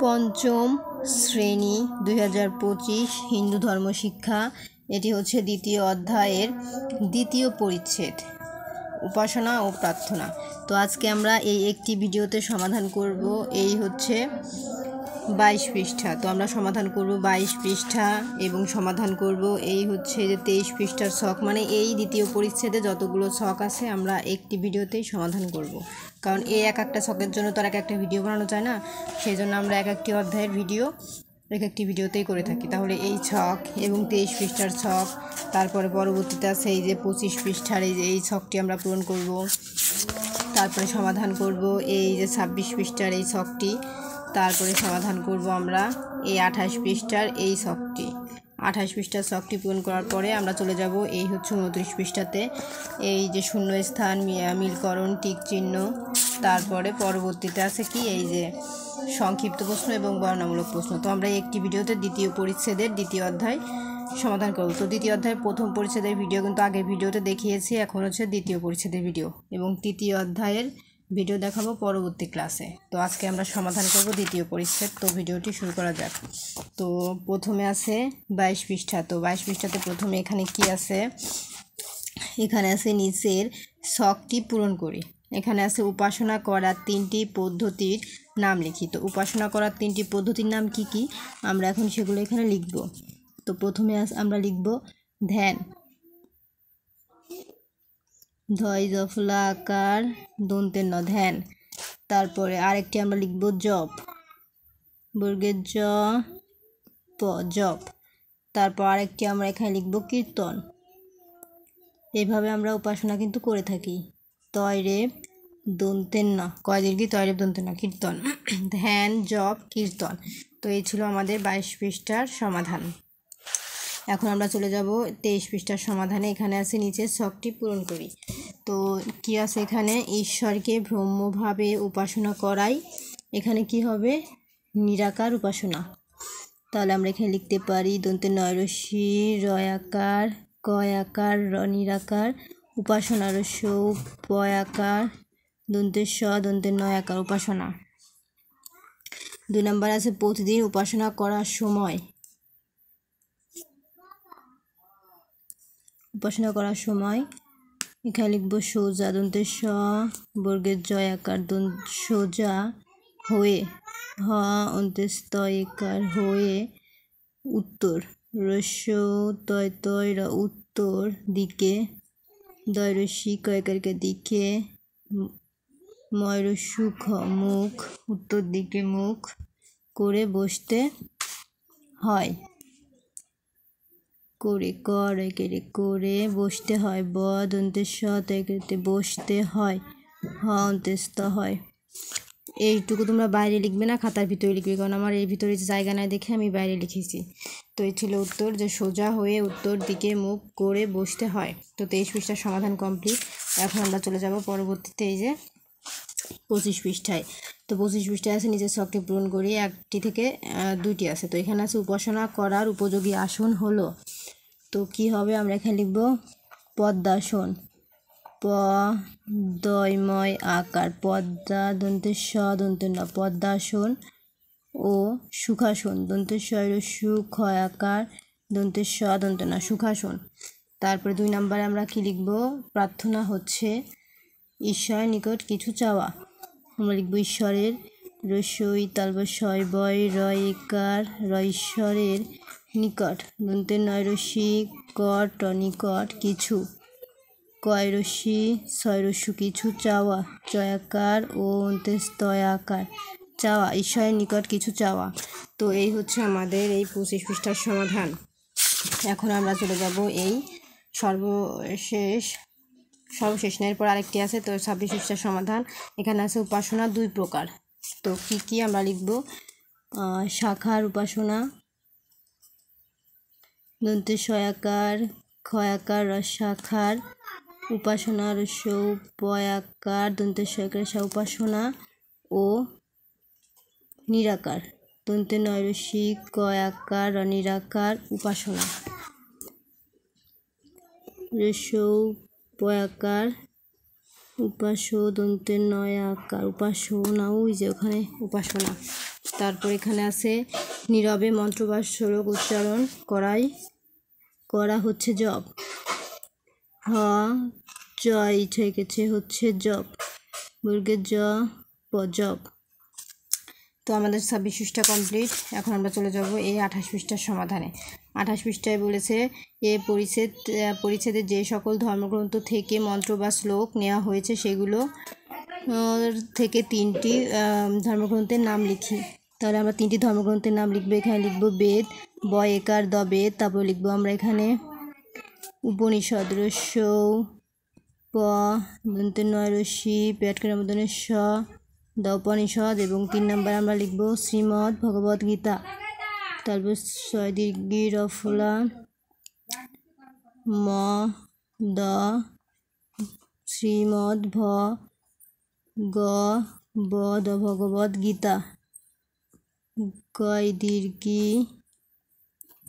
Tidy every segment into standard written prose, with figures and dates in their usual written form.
পঞ্চম শ্রেণী 2025 হিন্দু ধর্ম শিক্ষা। এটি হচ্ছে দ্বিতীয় অধ্যায়ের দ্বিতীয় পরিচ্ছেদ, উপাসনা ও প্রার্থনা। তো আজকে আমরা এই একটি ভিডিওতে সমাধান করব। এই হচ্ছে 22 পৃষ্ঠা। তো আমরা সমাধান করব 22 পৃষ্ঠা এবং সমাধান করব এই হচ্ছে যে 23 পৃষ্ঠার ছক। মানে এই দ্বিতীয় পরিচ্ছেদে যতগুলো ছক আছে আমরা একটি ভিডিওতেই সমাধান করব, কারণ এই এক একটা ছকের জন্য তো আর একটা ভিডিও বানানো যায় না। সেই জন্য আমরা এক একটি অধ্যায়ের ভিডিও এক একটি ভিডিওতেই করে থাকি। তাহলে এই ছক এবং 23 পৃষ্ঠার ছক, তারপরে পরবর্তীতে আছে এই যে 25 পৃষ্ঠার এই ছকটি আমরা পূরণ করব। তারপরে সমাধান করব এই যে 26 পৃষ্ঠার এই ছকটি। তারপরে সমাধান করব আমরা এই 28 পৃষ্ঠার এই ছকটি। 28 পৃষ্ঠার ছকটি পূরণ করার পরে আমরা চলে যাব এই হচ্ছে 29 পৃষ্ঠাতে, এই যে শূন্যস্থান, মিলকরণ, টিক চিহ্ন। তারপরে পরবর্তীতে আছে কি এই যে সংক্ষিপ্ত প্রশ্ন এবং বর্ণনামূলক প্রশ্ন। তো আমরা একটি ভিডিওতে দ্বিতীয় পরিচ্ছেদের দ্বিতীয় অধ্যায় সমাধান করব। তো দ্বিতীয় অধ্যায়ের প্রথম পরিচ্ছেদের ভিডিও কিন্তু আগের ভিডিওতে দেখিয়েছি, এখন হচ্ছে দ্বিতীয় পরিচ্ছেদের ভিডিও এবং তৃতীয় অধ্যায়ের ভিডিও দেখাবো পরবর্তী ক্লাসে। তো আজকে আমরা সমাধান করব দ্বিতীয় পরিচ্ছেদ। তো ভিডিওটি শুরু করা যাক। তো প্রথমে আছে 22 পৃষ্ঠা। তো 22 পৃষ্ঠাতে প্রথমে এখানে কি আছে, এখানে আছে নিচের ছকটি পূরণ করি। এখানে আছে উপাসনা করার 3টি পদ্ধতির নাম লিখি। তো উপাসনা করার 3টি পদ্ধতির নাম কি কি আমরা এখন সেগুলো এখানে লিখব। তো প্রথমে আমরা লিখব ধ্যান, ধয় জফলা আকার দন্তের ন, ধ্যান। তারপরে আরেকটি আমরা লিখব জপ, বর্গের জ প, জপ। তারপর আরেকটি আমরা এখানে লিখব কীর্তন। এভাবে আমরা উপাসনা কিন্তু করে থাকি। তয়রেব দন্তের না, কয় দীর্ঘি, তয়রেব দন্তের না, কীর্তন। ধ্যান, জপ, কীর্তন। তো এই ছিল আমাদের 22 পৃষ্ঠার সমাধান। এখন আমরা চলে যাব 23 পৃষ্ঠার সমাধানে। এখানে আছে নিচের ছকটি পূরণ করি। তো কি আছে এখানে, ঈশ্বরকে ব্রহ্মভাবে উপাসনা করাই এখানে কি হবে, নিরাকার উপাসনা। তাহলে আমরা এখানে লিখতে পারি দন্তের নয়রসি রয়াকার, কয়াকার র নিরাকার, উপাসনা রস্য পয়াকার, দন্তের স দন্তের নয়াকার, উপাসনা। 2 নম্বর আছে প্রতিদিন উপাসনা করার সময়, উপাসনা করার সময় এখানে লিখব সোজা, দন্তের স বর্গের জয়াকার, সোজা হয়ে, হ অন্তের স্তয়কার হয়ে, উত্তর রস্য তয় তয় র উত্তর দিকে, দয় রস্যি কয়কারকে দিকে, ময় রস্যু খ মুখ উত্তর দিকে মুখ করে বসতে হয়, করে করে করে বসতে হয়, ব দন্তের স তয়কারতে বসতে হয়, হ অন্ত্যস্ত হয়। এইটুকু তোমরা বাইরে লিখবে না, খাতার ভিতরে লিখবে, কারণ আমার এর ভিতরে জায়গা নাই দেখে আমি বাইরে লিখেছি। তো এই ছিল উত্তর, যে সোজা হয়ে উত্তর দিকে মুখ করে বসতে হয়। তো 23 পৃষ্ঠার সমাধান কমপ্লিট। এখন আমরা চলে যাব পরবর্তীতে এই যে 25 পৃষ্ঠায়। তো 25 পৃষ্ঠায় আছে নিচের ছকটি পূরণ করি। 1টি থেকে 2টি আছে। তো এখানে আছে উপাসনা করার উপযোগী আসন হলো। তো কি হবে, আমরা এখানে লিখব পদ্মাসন, প দয়ময় আকার, পদ্মা দন্তের স দন্তের ন, পদ্মাসন ও সুখাসন, দন্তের স সুখ আকার, দন্তের স দন্তের না, সুখাসন। তারপরে 2 নম্বরে আমরা কি লিখব, প্রার্থনা হচ্ছে ঈশ্বরের নিকট কিছু চাওয়া। আমরা লিখব ঈশ্বরের রস্যই তালব শয় বয় রয়কার র, ঈশ্বরের নিকট দন্তের নয় রস্যি কট নিকট কিছু, কয় রস্যি ছয় রস্যু কিছু চাওয়া, চয়াকার ও অন্ত্যস্তয়াকার চাওয়া, ঈশ্বরের নিকট কিছু চাওয়া। তো এই হচ্ছে আমাদের এই 25 পৃষ্ঠার সমাধান। এখন আমরা চলে যাব এই সর্বশেষ না, এরপর আরেকটি আছে। তো 26 পৃষ্ঠার সমাধান। এখানে আছে উপাসনা 2 প্রকার। তো কি কি আমরা লিখব, শাখার উপাসনা, দন্তের শয়াকার ক্ষয়াকার রসাকার উপাসনা, রস্য পয়াকার দন্তের শয়াকার উপাসনা ও নিরাকার, দন্তের নয়রসি কয়াকার নিরাকার উপাসনা, রস্য পয়াকার উপাস্য দন্তের নয় আকার, উপাসনা, ওই যে ওখানে উপাসনা। তারপর এখানে আছে নীরবে মন্ত্র বা শ্লোক উচ্চারণ করা হচ্ছে জপ। হ জয় ঠেকেছে হচ্ছে জপ, বর্গের জপ। তো আমাদের 26 পৃষ্ঠা কমপ্লিট। এখন আমরা চলে যাব এই 28 পৃষ্ঠার সমাধানে। 28 পৃষ্ঠায় বলেছে এ পরিচ্ছেদে যে সকল ধর্মগ্রন্থ থেকে মন্ত্র বা শ্লোক নেওয়া হয়েছে সেগুলো থেকে 3টি ধর্মগ্রন্থের নাম লিখি। তাহলে আমরা 3টি ধর্মগ্রন্থের নাম লিখবো। এখানে লিখবো বেদ, ব একার দ বেদ। তারপর লিখবো আমরা এখানে উপনিষদ, রস্যৌ প দন্তের নয় রশ্মি, পেটকের মদনের স দ উপনিষদ। এবং 3 নম্বর আমরা লিখবো শ্রীমদ্ ভগবদ গীতা। তারপর 6 দীর্ঘি রফলা ম দ শ্রীমদ্ ভ গ ব দ ভগবদ গীতা, গয় দীর্ঘি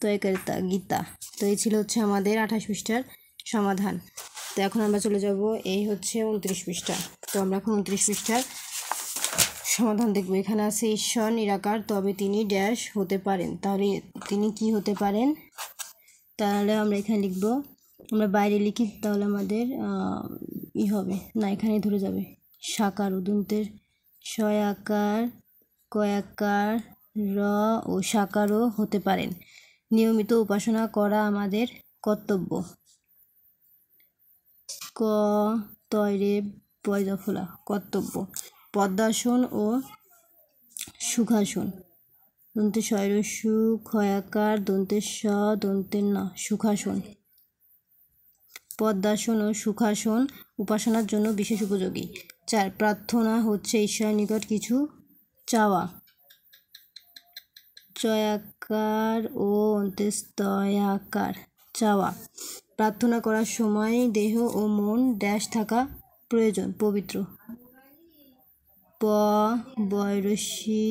তয়কারিতা গীতা। তো এই ছিল হচ্ছে আমাদের 28 পৃষ্ঠার সমাধান। তো এখন আমরা চলে যাব এই হচ্ছে 29 পৃষ্ঠা। তো আমরা এখন 29 পৃষ্ঠার সমাধান দেখব। এখানে আছে ঈশ্বর নিরাকার, তবে তিনি ড্যাশ হতে পারেন। তাহলে তিনি কি হতে পারেন? তাহলে আমরা এখানে লিখব, আমরা বাইরে লিখি তাহলে আমাদের হবে না, এখানে ধরে যাবে। সাকার উদন্তের শয়াকার কয়াকার র ও সাকারও হতে পারেন। নিয়মিত উপাসনা করা আমাদের কর্তব্য। ক তয়রে বৈদফলা কর্তব্য। পদ্মাসন ও সুখাসন, দন্তে শয়রস্যু ক্ষয়াকার দন্তের স দন্তের ন সুখাসন। পদ্মাসন ও সুখাসন উপাসনার জন্য বিশেষ উপযোগী। 4 প্রার্থনা হচ্ছে ঈশ্বরের নিকট কিছু চাওয়া। চয়াকার ও অন্ত্যস্তয়াকার চাওয়া। প্রার্থনা করার সময় দেহ ও মন ড্যাশ থাকা প্রয়োজন, পবিত্র। প বয়রসী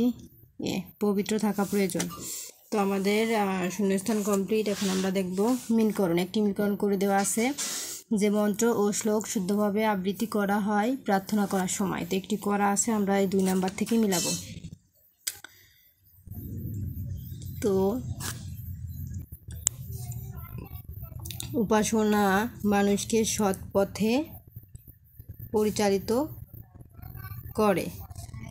পবিত্র থাকা প্রয়োজন। তো আমাদের শূন্যস্থান কমপ্লিট। এখন আমরা দেখব মিলকরণ। একটি মিলকরণ করে দেওয়া আছে যে মন্ত্র ও শ্লোক শুদ্ধভাবে আবৃত্তি করা হয় প্রার্থনা করার সময়। তো একটি করা আছে, আমরা এই 2 নাম্বার থেকে মিলাবো। তো উপাসনা মানুষকে সৎ পথে পরিচালিত করে।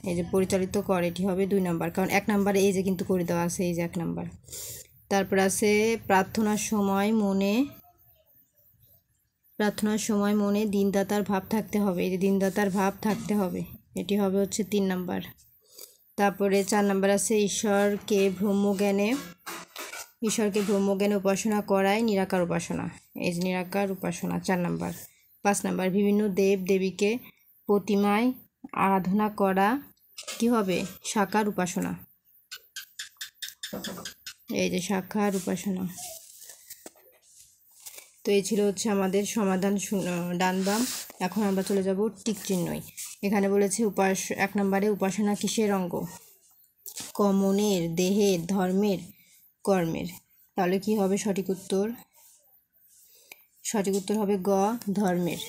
এই যে পরিচালিত করে, এটি হবে 2 নাম্বার, কারণ 1 নাম্বারে এই যে কিন্তু করে দেওয়া আছে, এই যে 1 নাম্বার। তারপর আছে প্রার্থনার সময় মনে দিনদাতার ভাব থাকতে হবে। এই যে দিনদাতার ভাব থাকতে হবে, এটি হবে হচ্ছে 3 নাম্বার। তারপরে 4 নাম্বার আছে ঈশ্বরকে ব্রহ্মজ্ঞানে উপাসনা করায় নিরাকার উপাসনা। এই যে নিরাকার উপাসনা 4 নাম্বার। 5 নাম্বার বিভিন্ন দেব দেবীকে প্রতিমায় আরাধনা করা কি হবে? সাকার উপাসনা। এই যে সাকার উপাসনা। তো এই ছিল হচ্ছে আমাদের সমাধান ডান বাম। এখন আমরা চলে যাব টিক চিহ্নই। এখানে বলেছে 1 নম্বরে উপাসনা কিসের অঙ্গ? ক মনের, দেহের, ধর্মের, কর্মের। তাহলে কি হবে সঠিক উত্তর? সঠিক উত্তর হবে গ ধর্মের।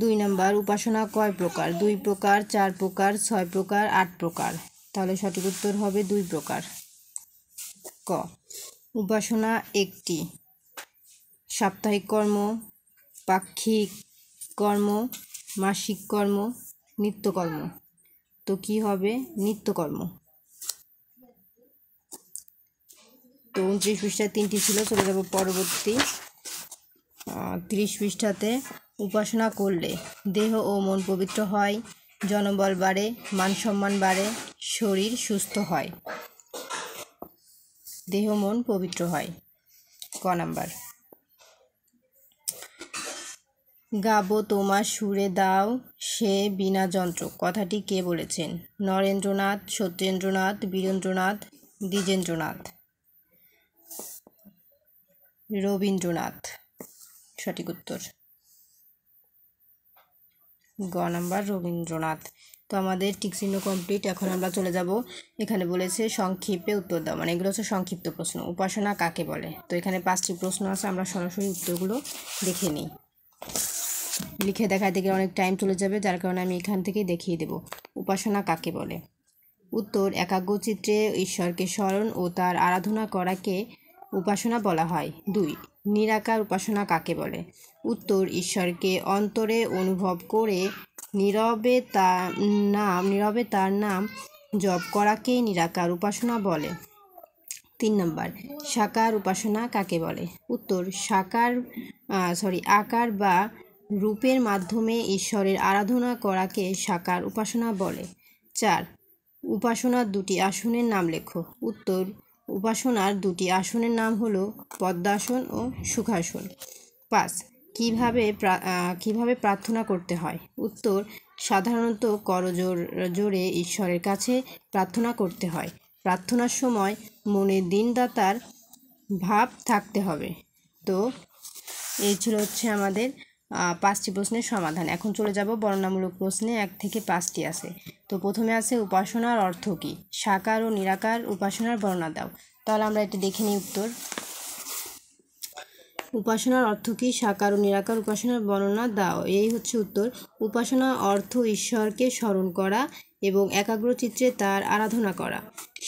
2 নাম্বার উপাসনা কয় প্রকার? 2 প্রকার, 4 প্রকার, 6 প্রকার, 8 প্রকার। তাহলে সঠিক উত্তর হবে 2 প্রকার। ক উপাসনা একটি সাপ্তাহিক কর্ম, পাক্ষিক কর্ম, মাসিক কর্ম, নিত্যকর্ম। তো কি হবে? নিত্যকর্ম। তো 29 পৃষ্ঠায় 3টি ছিল। চলে যাব পরবর্তী 30 পৃষ্ঠাতে। উপাসনা করলে দেহ ও মন পবিত্র হয়, জনবল বাড়ে, মান সম্মান বাড়ে, শরীর সুস্থ হয়। দেহ মন পবিত্র হয়। ক নাম্বার। গাবো তোমার সুরে দাও সে বিনা যন্ত্র, কথাটি কে বলেছেন? নরেন্দ্রনাথ, সত্যেন্দ্রনাথ, বীরেন্দ্রনাথ, দ্বিজেন্দ্রনাথ, রবীন্দ্রনাথ। সঠিক উত্তর গ নাম্বার রবীন্দ্রনাথ। তো আমাদের টিক চিহ্ন কমপ্লিট। এখন আমরা চলে যাব, এখানে বলেছে সংক্ষেপে উত্তর দাও, মানে এগুলো হচ্ছে সংক্ষিপ্ত প্রশ্ন। উপাসনা কাকে বলে? তো এখানে 5টি প্রশ্ন আছে, আমরা সরাসরি উত্তরগুলো দেখে নিই। লিখে দেখাতে গেলে অনেক টাইম চলে যাবে, যার কারণে আমি এখান থেকেই দেখিয়ে দেব। উপাসনা কাকে বলে? উত্তর, একাগ্রচিত্তে ঈশ্বরকে স্মরণ ও তার আরাধনা করাকে উপাসনা বলা হয়। 2. নিরাকার উপাসনা কাকে বলে? উত্তর, ঈশ্বরকে অন্তরে অনুভব করে নীরবে তার নাম জপ করাকেই নিরাকার উপাসনা বলে। 3 নম্বর, সাকার উপাসনা কাকে বলে? উত্তর, আকার বা রূপের মাধ্যমে ঈশ্বরের আরাধনা করাকে সাকার উপাসনা বলে। 4. উপাসনার দুটি আসনের নাম লেখো। উত্তর, উপাসনার দুটি আসনের নাম হলো পদ্মাসন ও সুখাসন। 5. কিভাবে প্রার্থনা করতে হয়? উত্তর, সাধারণত করজোড়ে ঈশ্বরের কাছে প্রার্থনা করতে হয়। প্রার্থনার সময় মনে দিনদাতার ভাব থাকতে হবে। তো এই ছিল আমাদের 5টি প্রশ্নের সমাধান। এখন চলে যাব বর্ণনামূলক প্রশ্নে। 1 থেকে 5টি আছে। তো প্রথমে আছে উপাসনার অর্থ কী? সাকার ও নিরাকার উপাসনার বর্ণনা দাও। তাহলে আমরা এটি দেখে নিই উত্তর। উপাসনার অর্থ কী? সাকার ও নিরাকার উপাসনার বর্ণনা দাও। এই হচ্ছে উত্তর। উপাসনা অর্থ ঈশ্বরকে স্মরণ করা এবং একাগ্রচিত্তে তার আরাধনা করা।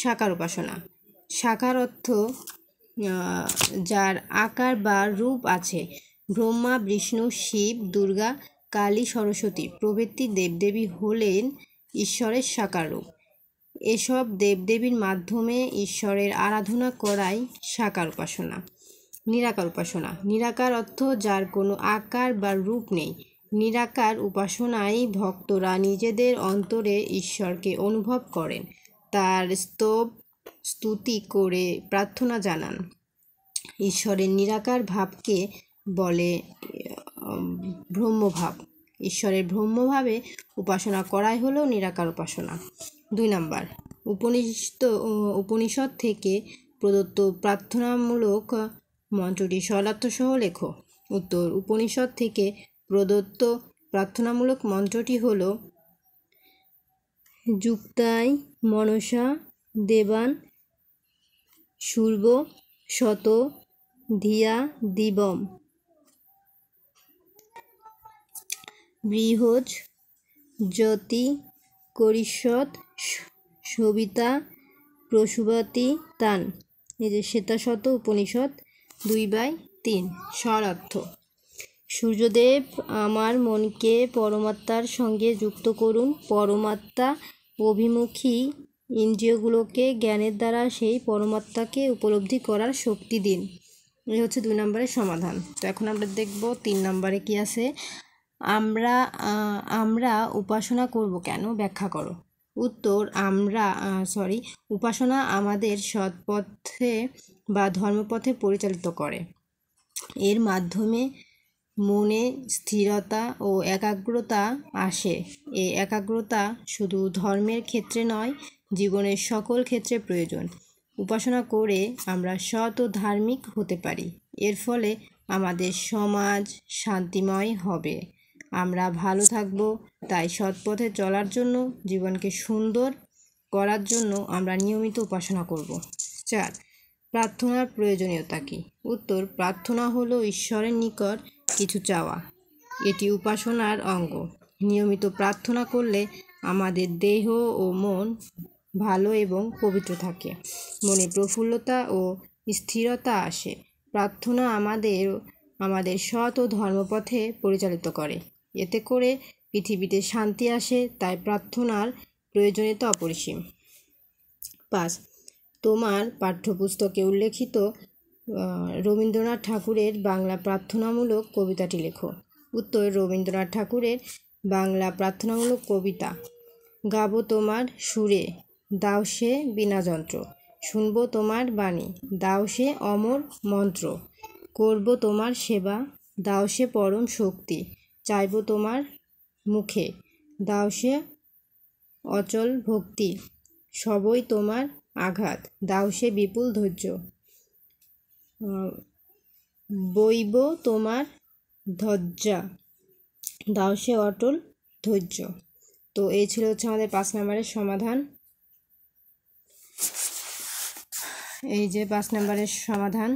সাকার উপাসনা। সাকার অর্থ যার আকার বা রূপ আছে। ব্রহ্মা, বিষ্ণু, শিব, দুর্গা, কালী, সরস্বতী প্রভৃতি দেবদেবী হলেন ঈশ্বরের সাকার রূপ। এসব দেবদেবীর মাধ্যমে ঈশ্বরের আরাধনা করাই সাকার উপাসনা। নিরাকার উপাসনা। নিরাকার অর্থ যার কোনো আকার বা রূপ নেই। নিরাকার উপাসনায় ভক্তরা নিজেদের অন্তরে ঈশ্বরকে অনুভব করেন, তার স্তুতি করে প্রার্থনা জানান। ঈশ্বরের নিরাকার ভাবকে বলে ব্রহ্মভাব। ঈশ্বরের ব্রহ্মভাবে উপাসনা করাই হলো নিরাকার উপাসনা। 2 নম্বর, উপনিষদ থেকে প্রদত্ত প্রার্থনামূলক মন্ত্রটি সরলার্থসহ লেখো। উত্তর, উপনিষদ থেকে প্রদত্ত প্রার্থনামূলক মন্ত্রটি হল যুক্তায় মনসা দেবান শূর্ব শত ধিয়া দিবম বৃহজ জ্যোতি করিষ্যৎ সবিতা প্রসূবতী তান। এই যে শ্বেতাশত উপনিষদ 2/3। সরার্থ: সূর্যদেব আমার মনকে পরমাত্মার সঙ্গে যুক্ত করুন। পরমাত্মা অভিমুখী ইন্দ্রিয়গুলোকে জ্ঞানের দ্বারা সেই পরমাত্মাকে উপলব্ধি করার শক্তি দিন। এই হচ্ছে 2 নম্বরের সমাধান। তো এখন আমরা দেখব 3 নম্বরে কি আছে। আমরা উপাসনা করব কেন? ব্যাখ্যা করো। উত্তর, উপাসনা আমাদের সৎপথে বা ধর্মপথে পরিচালিত করে। এর মাধ্যমে মনে স্থিরতা ও একাগ্রতা আসে। এই একাগ্রতা শুধু ধর্মের ক্ষেত্রে নয়, জীবনের সকল ক্ষেত্রে প্রয়োজন। উপাসনা করে আমরা সৎ ও ধার্মিক হতে পারি। এর ফলে আমাদের সমাজ শান্তিময় হবে, আমরা ভালো থাকব। তাই সৎপথে চলার জন্য, জীবনকে সুন্দর করার জন্য আমরা নিয়মিত উপাসনা করব। 4. প্রার্থনার প্রয়োজনীয়তা কী? উত্তর, প্রার্থনা হলো ঈশ্বরের নিকট কিছু চাওয়া। এটি উপাসনার অঙ্গ। নিয়মিত প্রার্থনা করলে আমাদের দেহ ও মন ভালো এবং পবিত্র থাকে, মনে প্রফুল্লতা ও স্থিরতা আসে। প্রার্থনা আমাদের সৎ ও ধর্মপথে পরিচালিত করে। এতে করে পৃথিবীতে শান্তি আসে। তাই প্রার্থনার প্রয়োজনীয়তা অপরিসীম। 5. তোমার পাঠ্যপুস্তকে উল্লেখিত রবীন্দ্রনাথ ঠাকুরের বাংলা প্রার্থনামূলক কবিতাটি লেখো। উত্তর, রবীন্দ্রনাথ ঠাকুরের বাংলা প্রার্থনামূলক কবিতা। গাবো তোমার সুরে, দাও সে বীণা যন্ত্র। শুনবো তোমার বাণী, দাও সে অমর মন্ত্র। করবো তোমার সেবা, দাও সে পরম শক্তি। চাইবো তোমার মুখে, দাও সে অচল ভক্তি। সবই তোমার আঘাত, দাও সে বিপুল ধৈর্য। বইব তোমার ধৈর্যা, দাও সে অটল ধৈর্য। তো এই ছিল আমাদের 5 নম্বরের সমাধান। এই যে 5 নম্বরের সমাধান।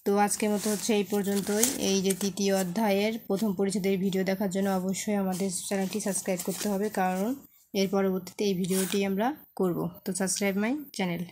তো আজকের মতো হচ্ছে এই পর্যন্তই। এই যে তৃতীয় অধ্যায়ের প্রথম পরিচ্ছেদের ভিডিও দেখার জন্য অবশ্যই আমাদের চ্যানেলটি সাবস্ক্রাইব করতে হবে, কারণ এর পরবর্তীতে এই ভিডিওটি আমরা করব। তো সাবস্ক্রাইব মাই চ্যানেল।